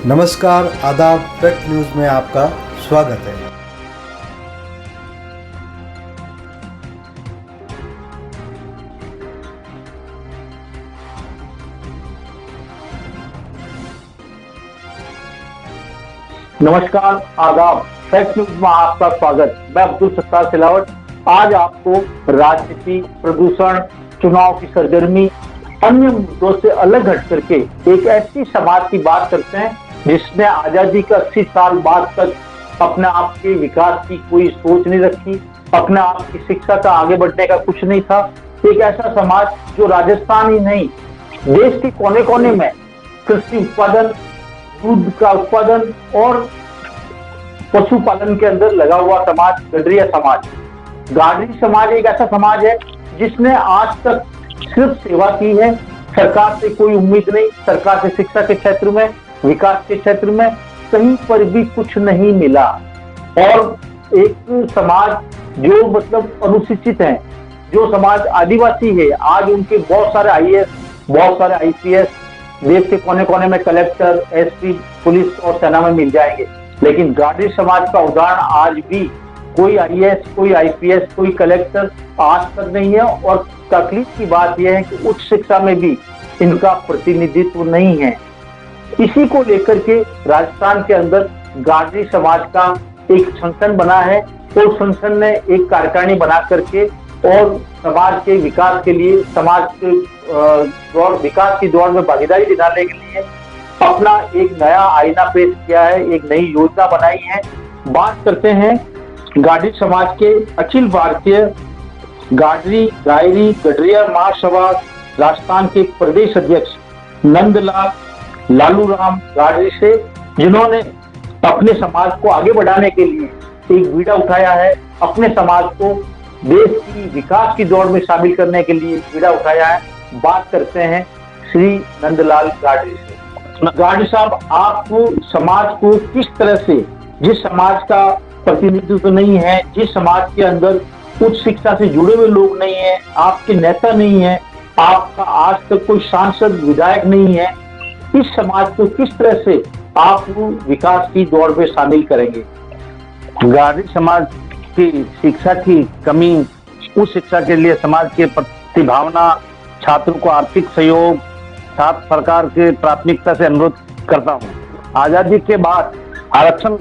नमस्कार, आदाब। Fact news में आपका स्वागत है। नमस्कार, आदाब। फैक्ट न्यूज में आपका स्वागत। मैं अब्दुल सत्तार सिलावट आज आपको राजनीति, प्रदूषण, चुनाव की सरगर्मी, अन्य मुद्दों से अलग हट करके एक ऐसी समाज की बात करते हैं जिसने आजादी का 80 साल बाद तक अपने आप के विकास की कोई सोच नहीं रखी, अपने आप की शिक्षा का आगे बढ़ने का कुछ नहीं था। एक ऐसा समाज जो राजस्थान ही नहीं, देश के कोने कोने में कृषि उत्पादन, दूध का उत्पादन और पशुपालन के अंदर लगा हुआ समाज, गडरिया समाज। गाडरी समाज एक ऐसा समाज है जिसने आज तक सिर्फ सेवा की है। सरकार से कोई उम्मीद नहीं, सरकार से शिक्षा के क्षेत्र में, विकास के क्षेत्र में कहीं पर भी कुछ नहीं मिला। और एक समाज जो मतलब अनुसूचित है, जो समाज आदिवासी है, आज उनके बहुत सारे आईएएस, बहुत सारे आईपीएस देश के कोने कोने में कलेक्टर, एसपी, पुलिस और सेना में मिल जाएंगे। लेकिन गाडरी समाज का उदाहरण आज भी कोई आईएएस, कोई आईपीएस, कोई कलेक्टर आज तक नहीं है। और तकलीफ की बात यह है कि उच्च शिक्षा में भी इनका प्रतिनिधित्व नहीं है। इसी को लेकर के राजस्थान के अंदर गाडरी समाज का एक संगठन बना है और संगठन ने एक कार्यकारिणी बना करके और समाज के विकास के लिए, समाज के विकास की दौड़ में भागीदारी दिलाने के लिए अपना एक नया आईना पेश किया है, एक नई योजना बनाई है। बात करते हैं गाडरी समाज के अखिल भारतीय गाडरी गायरी गडरिया महासभा राजस्थान के प्रदेश अध्यक्ष नंदलाल लालू राम गाडरी से, जिन्होंने अपने समाज को आगे बढ़ाने के लिए एक बीड़ा उठाया है, अपने समाज को देश की विकास की दौड़ में शामिल करने के लिए बीड़ा उठाया है। बात करते हैं श्री नंदलाल गाडरी से। गाडरी साहब, आप समाज को किस तरह से, जिस समाज का प्रतिनिधित्व नहीं है, जिस समाज के अंदर उच्च शिक्षा से जुड़े हुए लोग नहीं है, आपके नेता नहीं है, आपका आज तक कोई सांसद, विधायक नहीं है, इस समाज को किस तरह से आप विकास की दौड़ में शामिल करेंगे? गाडरी समाज की शिक्षा की कमी, उस शिक्षा के लिए समाज के प्रति भावना, छात्रों को आर्थिक सहयोग, साथ सरकार के प्राथमिकता से अनुरोध करता हूँ। आजादी के बाद आरक्षण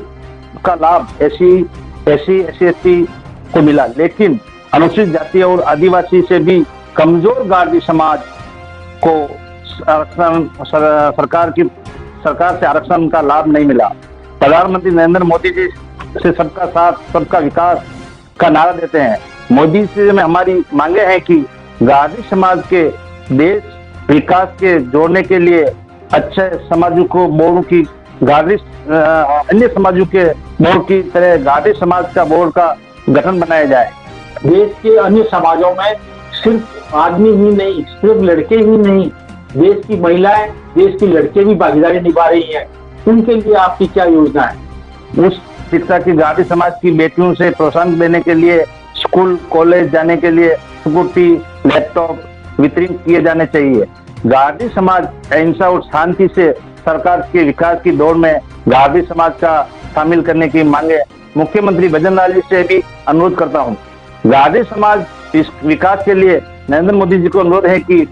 का लाभ एससी को मिला, लेकिन अनुसूचित जाति और आदिवासी से भी कमजोर गाडरी समाज को आरक्षण सरकार से आरक्षण का लाभ नहीं मिला। प्रधानमंत्री नरेंद्र मोदी जी से सबका साथ, सबका विकास का नारा देते हैं। मोदी से में हमारी मांगे हैं कि गाडरी समाज के देश विकास के जोड़ने के लिए अच्छे समाजों को बोर्ड की गाडरी अन्य समाजों के बोर्ड की तरह गाडरी समाज का बोर्ड का गठन बनाया जाए। देश के अन्य समाजों में सिर्फ आदमी ही नहीं, सिर्फ लड़के ही नहीं, देश की महिलाएं, देश की लड़के भी भागीदारी निभा रही हैं। उनके लिए आपकी क्या योजना है? उस शिक्षा की गाडरी समाज की बेटियों से प्रोत्साहन देने के लिए स्कूल कॉलेज जाने के लिए स्कूटी, लैपटॉप वितरित किए जाने चाहिए। गाडरी समाज अहिंसा और शांति से सरकार के विकास की दौड़ में गाडरी समाज का शामिल करने की मांगे मुख्यमंत्री भजनलाल जी से भी अनुरोध करता हूँ। गाडरी समाज इस विकास के लिए नरेंद्र मोदी जी को अनुरोध है कि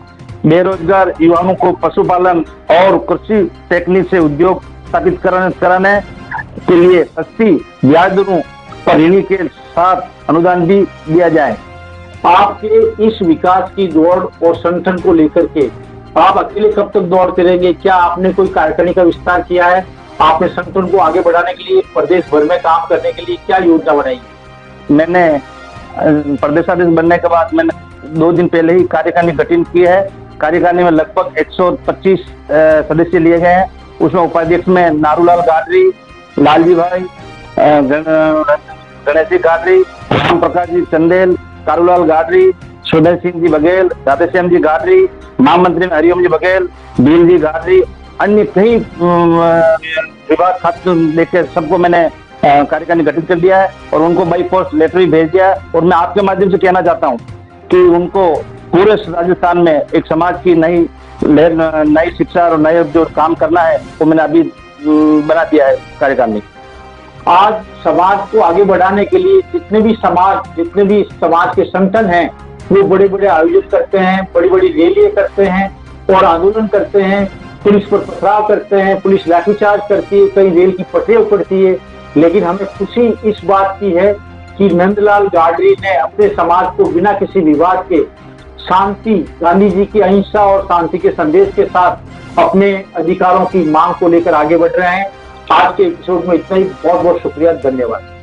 बेरोजगार युवाओं को पशुपालन और कृषि तकनीक से उद्योग स्थापित कराने के लिए सस्ती ब्याज दरों पर ऋण के साथ अनुदान भी दिया जाए। आपके इस विकास की दौड़ और संगठन को लेकर के आप अकेले कब तक दौड़ते रहेंगे? क्या आपने कोई कार्यकारिणी का विस्तार किया है? आपने संगठन को आगे बढ़ाने के लिए प्रदेश भर में काम करने के लिए क्या योजना बनाई? मैंने प्रदेशाध्यक्ष बनने के बाद मैंने 2 दिन पहले ही कार्यकारिणी गठन की है। कार्यकारिणी में लगभग 125 सदस्य लिए गए हैं। उसमें उपाध्यक्ष में नारूलाल गाडरी, लालजी भाई, गणेश जी गाडरी, राम प्रकाश जी चंदेल, कारूलाल गाडरी, सुधर सिंह जी बघेल, राधेश्याम जी गाडरी, महामंत्री में हरिओम जी बघेल, भील जी गाडरी, अन्य कई विभाग खाते लेकर सबको मैंने कार्यकारिणी गठित कर दिया है और उनको बाई पोस्ट लेटर भी भेज दिया है। और मैं आपके माध्यम से कहना चाहता हूँ कि उनको पूरे राजस्थान में एक समाज की नई शिक्षा और नए जो काम करना है वो मैंने अभी बना दिया है कार्यक्रम में। आज समाज को आगे बढ़ाने के लिए जितने भी समाज के संगठन हैं वो बड़े बड़े आयोजन करते हैं, बड़ी बड़ी रैलियां करते हैं और आंदोलन करते हैं, पुलिस पर पथराव करते हैं, पुलिस लाठीचार्ज करती है, कई रेल की पटरियां उखड़ती है। लेकिन हमें खुशी इस बात की है कि नंदलाल गाडरी ने अपने समाज को बिना किसी विवाद के शांति, गांधी जी की अहिंसा और शांति के संदेश के साथ अपने अधिकारों की मांग को लेकर आगे बढ़ रहे हैं। आज के एपिसोड में इतना ही। बहुत बहुत शुक्रिया, धन्यवाद।